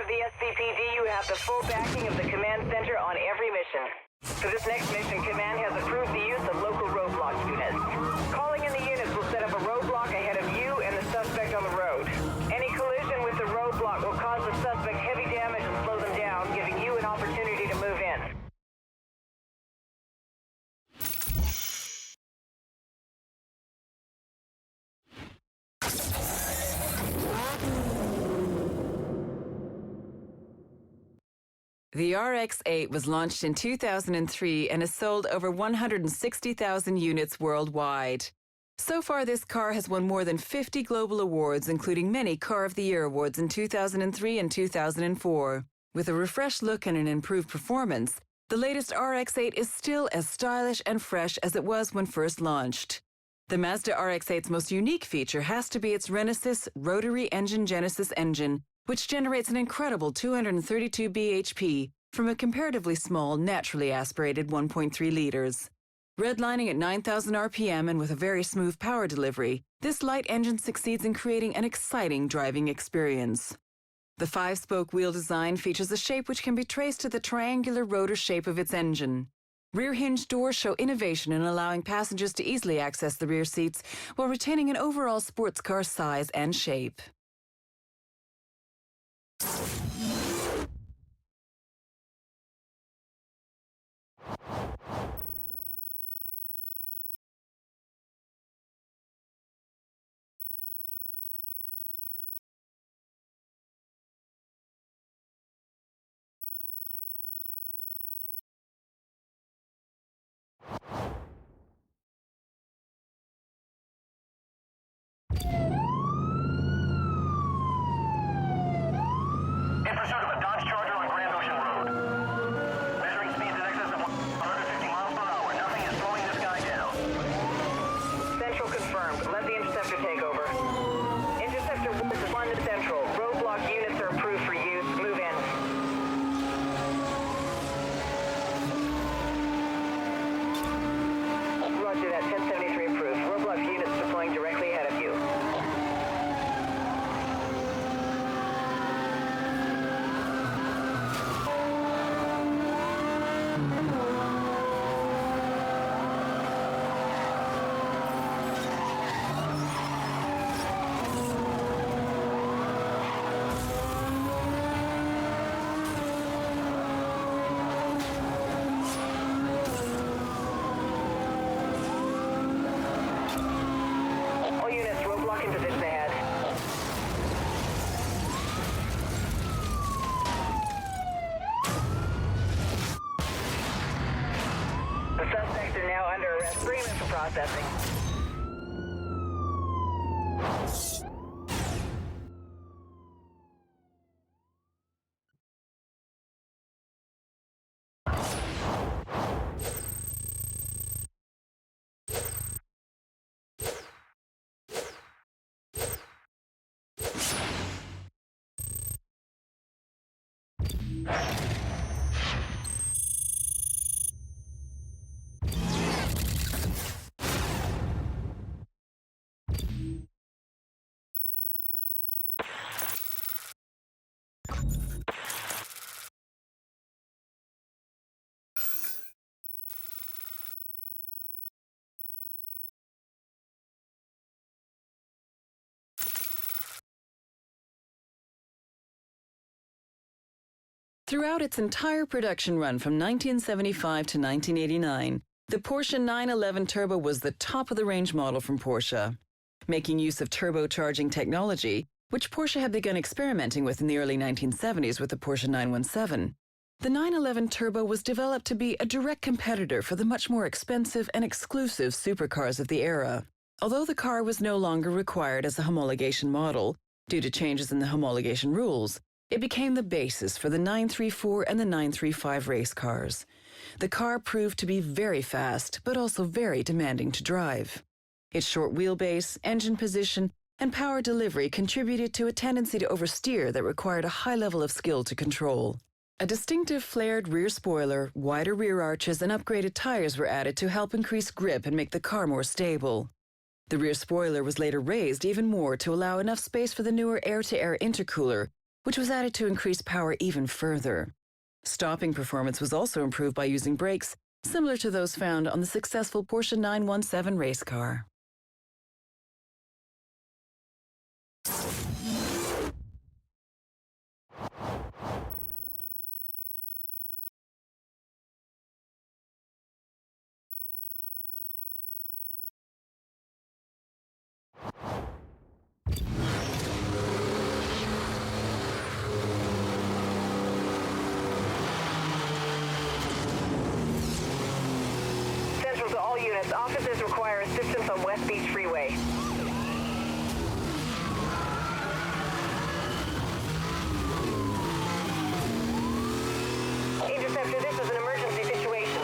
of the SCPD, you have the full backing of the command center on every mission. For this next mission, Command has approved the use of local roadblock units. Calling in the units will set up a roadblock ahead of you and the suspect on the road. Any collision with the roadblock will cause the suspect heavy damage and slow them down, giving you an opportunity to move in. The RX8 was launched in 2003 and has sold over 160,000 units worldwide. So far, this car has won more than 50 global awards, including many Car of the Year awards in 2003 and 2004. With a refreshed look and an improved performance, the latest RX8 is still as stylish and fresh as it was when first launched. The Mazda RX8's most unique feature has to be its Renesys rotary engine Genesis engine, which generates an incredible 232 bhp from a comparatively small, naturally aspirated 1.3 liters. Redlining at 9,000 RPM and with a very smooth power delivery, this light engine succeeds in creating an exciting driving experience. The 5-spoke wheel design features a shape which can be traced to the triangular rotor shape of its engine. Rear hinge doors show innovation in allowing passengers to easily access the rear seats while retaining an overall sports car size and shape. Processing. Throughout its entire production run from 1975 to 1989, the Porsche 911 Turbo was the top-of-the-range model from Porsche. Making use of turbocharging technology, which Porsche had begun experimenting with in the early 1970s with the Porsche 917, the 911 Turbo was developed to be a direct competitor for the much more expensive and exclusive supercars of the era. Although the car was no longer required as a homologation model, due to changes in the homologation rules, it became the basis for the 934 and the 935 race cars. The car proved to be very fast, but also very demanding to drive. Its short wheelbase, engine position, and power delivery contributed to a tendency to oversteer that required a high level of skill to control. A distinctive flared rear spoiler, wider rear arches, and upgraded tires were added to help increase grip and make the car more stable. The rear spoiler was later raised even more to allow enough space for the newer air-to-air intercooler, which was added to increase power even further. Stopping performance was also improved by using brakes similar to those found on the successful Porsche 917 race car. Central to all units, officers require assistance on West Beach Freeway. Interceptor, this is an emergency situation.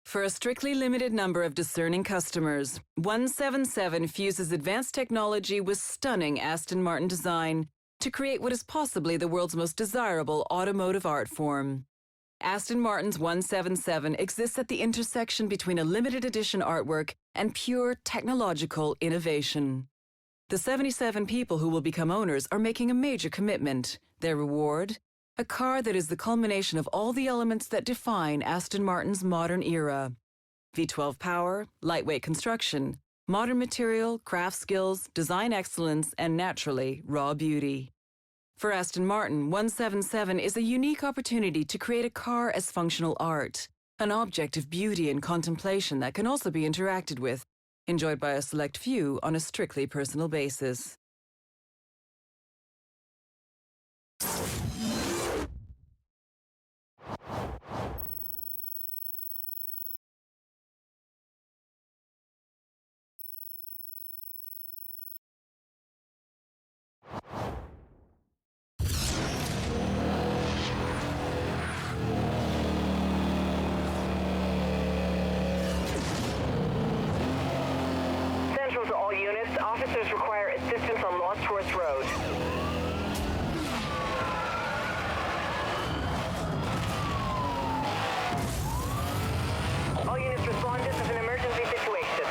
For a strictly limited number of discerning customers, 177 fuses advanced technology with stunning Aston Martin design to create what is possibly the world's most desirable automotive art form. Aston Martin's 177 exists at the intersection between a limited edition artwork and pure technological innovation. The 77 people who will become owners are making a major commitment. Their reward? A car that is the culmination of all the elements that define Aston Martin's modern era. V12 power, lightweight construction, modern material, craft skills, design excellence, and naturally, raw beauty. For Aston Martin, 177 is a unique opportunity to create a car as functional art, an object of beauty and contemplation that can also be interacted with, enjoyed by a select few on a strictly personal basis. Central to all units, officers require assistance on Lost Horse Road. All units respond, this is an emergency situation.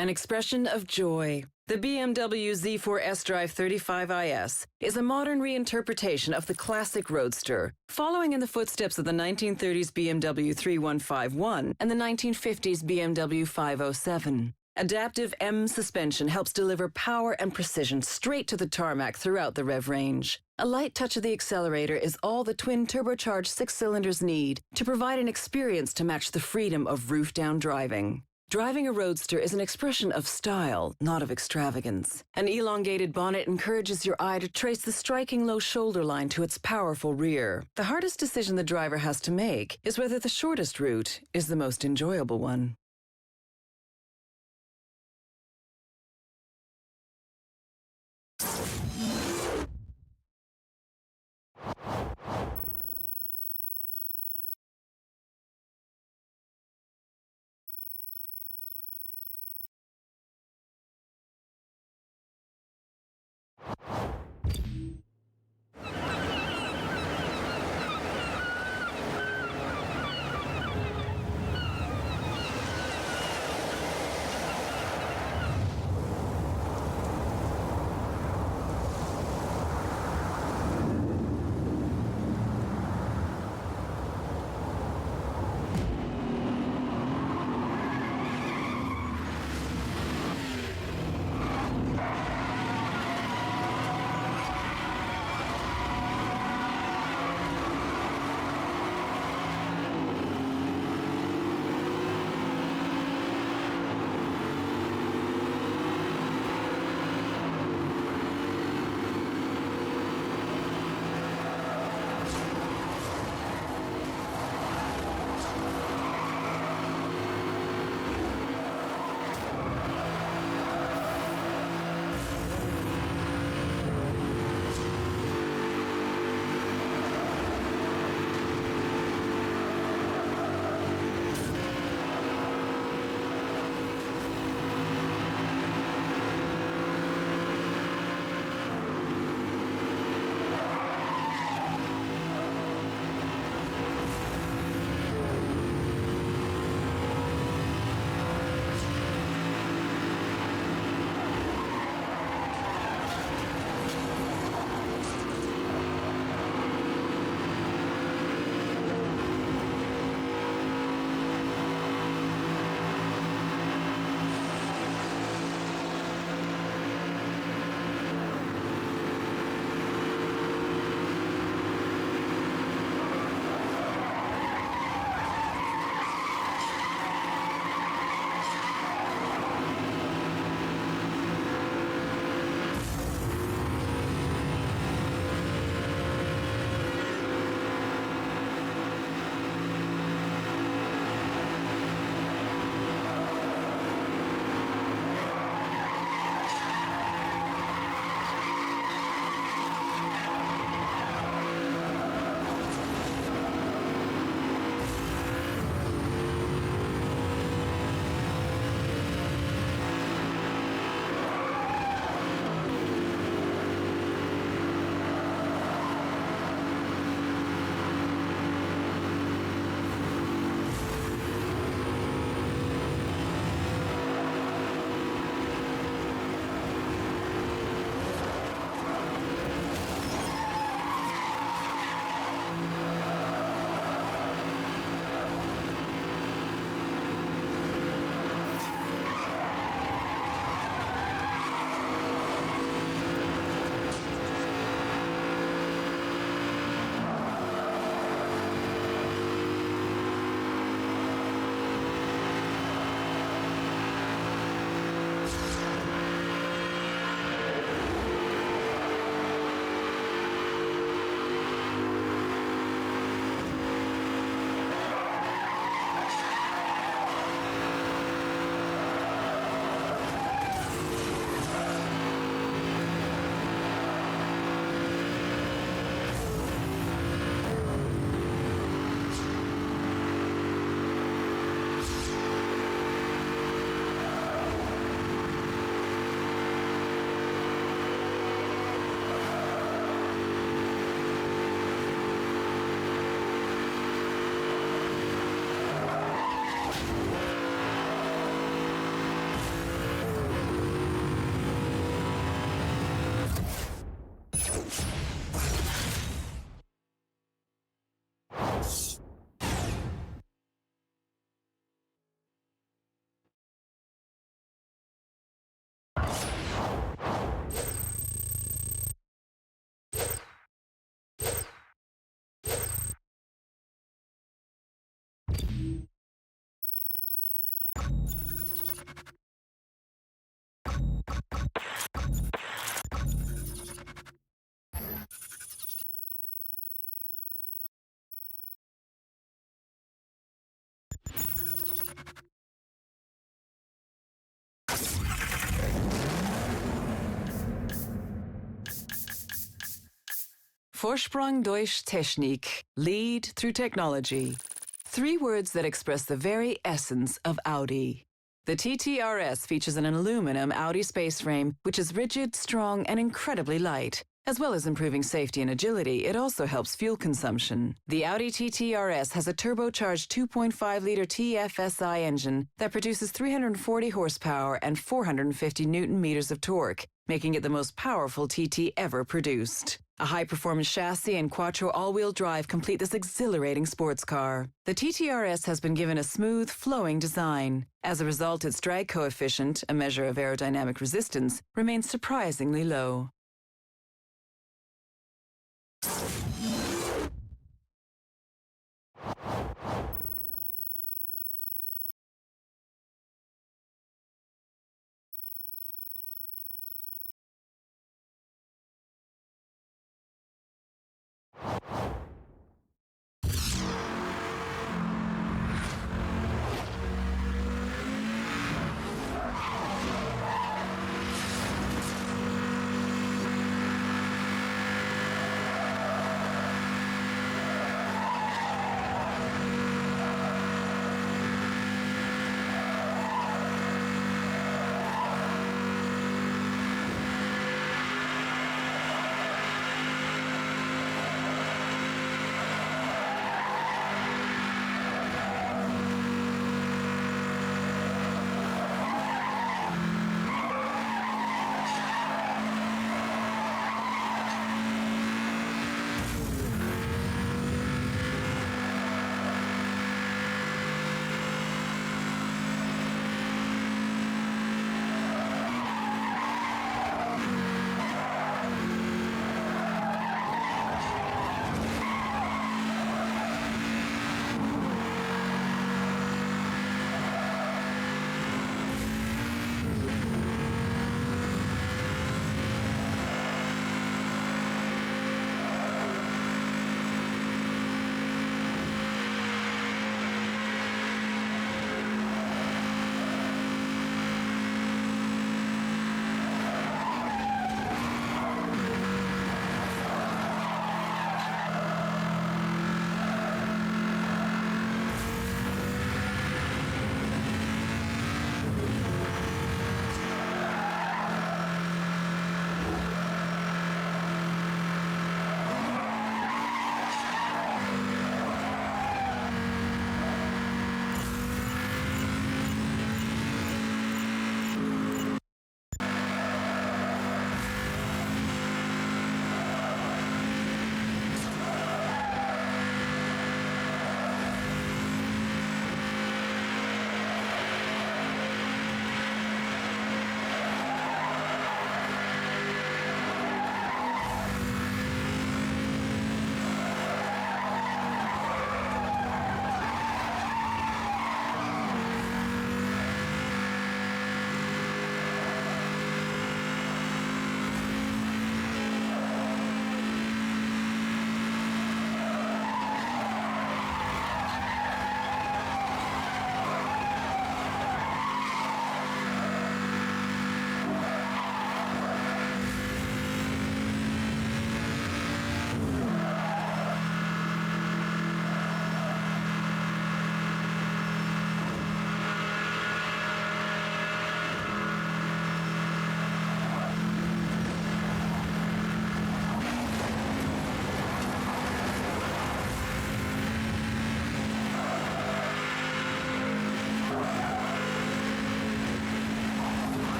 An expression of joy. The BMW Z4 S-Drive 35IS is a modern reinterpretation of the classic Roadster, following in the footsteps of the 1930s BMW 3151 and the 1950s BMW 507. Adaptive M suspension helps deliver power and precision straight to the tarmac throughout the rev range. A light touch of the accelerator is all the twin turbocharged 6 cylinders need to provide an experience to match the freedom of roof-down driving. Driving a Roadster is an expression of style, not of extravagance. An elongated bonnet encourages your eye to trace the striking low shoulder line to its powerful rear. The hardest decision the driver has to make is whether the shortest route is the most enjoyable one. Vorsprung durch Technik. Lead through technology. 3 words that express the very essence of Audi. The TTRS features an aluminum Audi space frame, which is rigid, strong, and incredibly light. As well as improving safety and agility, it also helps fuel consumption. The Audi TTRS has a turbocharged 2.5-liter TFSI engine that produces 340 horsepower and 450 newton-meters of torque, making it the most powerful TT ever produced. A high-performance chassis and quattro all-wheel drive complete this exhilarating sports car. The TTRS has been given a smooth, flowing design. As a result, its drag coefficient, a measure of aerodynamic resistance, remains surprisingly low.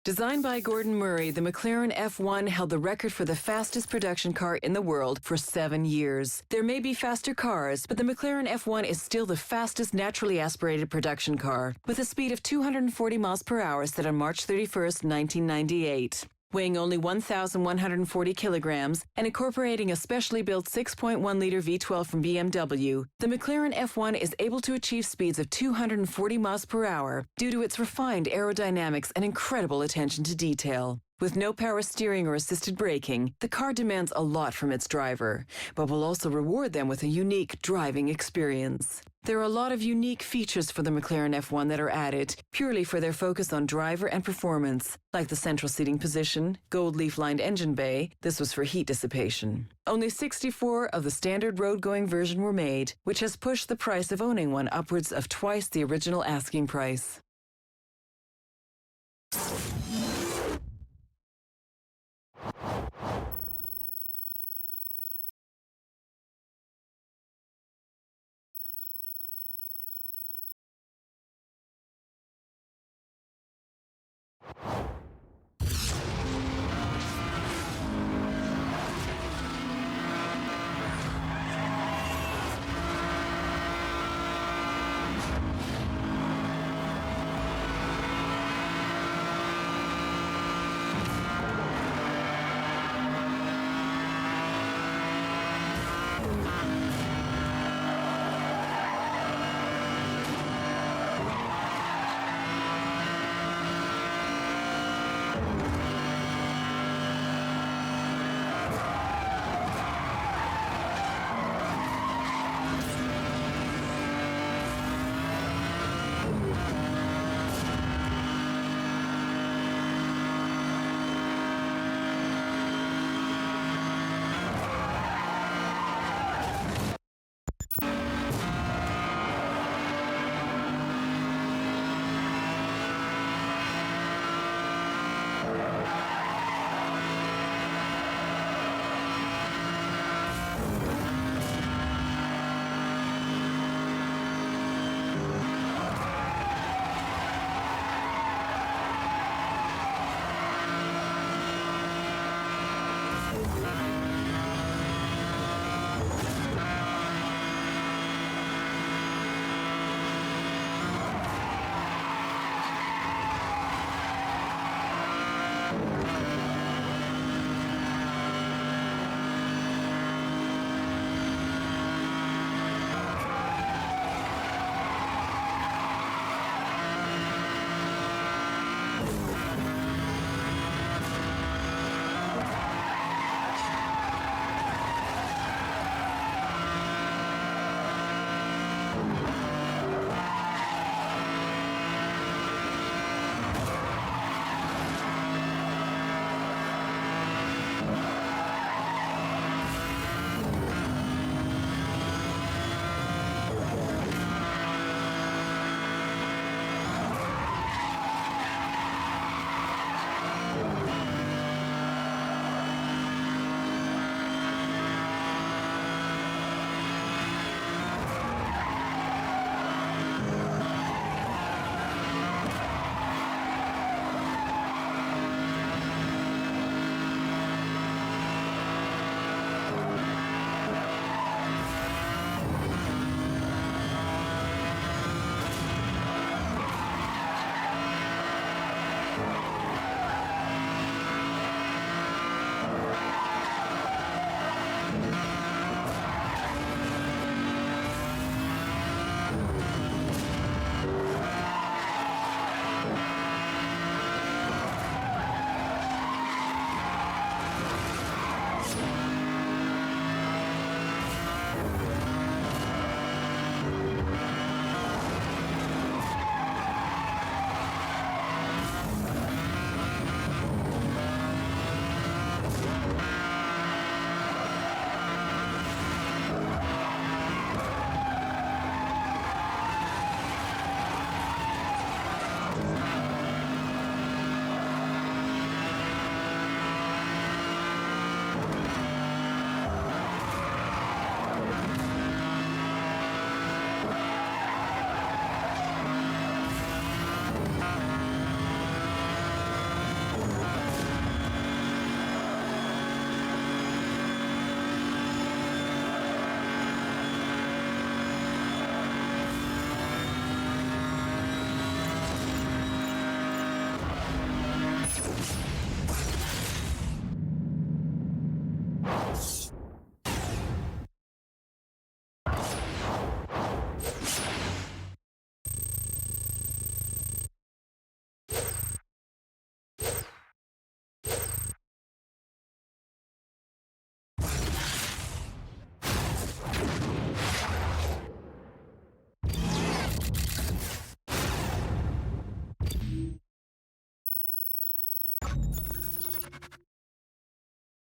Designed by Gordon Murray, the McLaren F1 held the record for the fastest production car in the world for 7 years. There may be faster cars, but the McLaren F1 is still the fastest naturally aspirated production car, with a speed of 240 miles per hour set on March 31st, 1998. Weighing only 1,140 kilograms and incorporating a specially built 6.1-liter V12 from BMW, the McLaren F1 is able to achieve speeds of 240 miles per hour due to its refined aerodynamics and incredible attention to detail. With no power steering or assisted braking, the car demands a lot from its driver, but will also reward them with a unique driving experience. There are a lot of unique features for the McLaren F1 that are added purely for their focus on driver and performance, like the central seating position, gold leaf-lined engine bay. This was for heat dissipation. Only 64 of the standard road-going version were made, which has pushed the price of owning one upwards of twice the original asking price.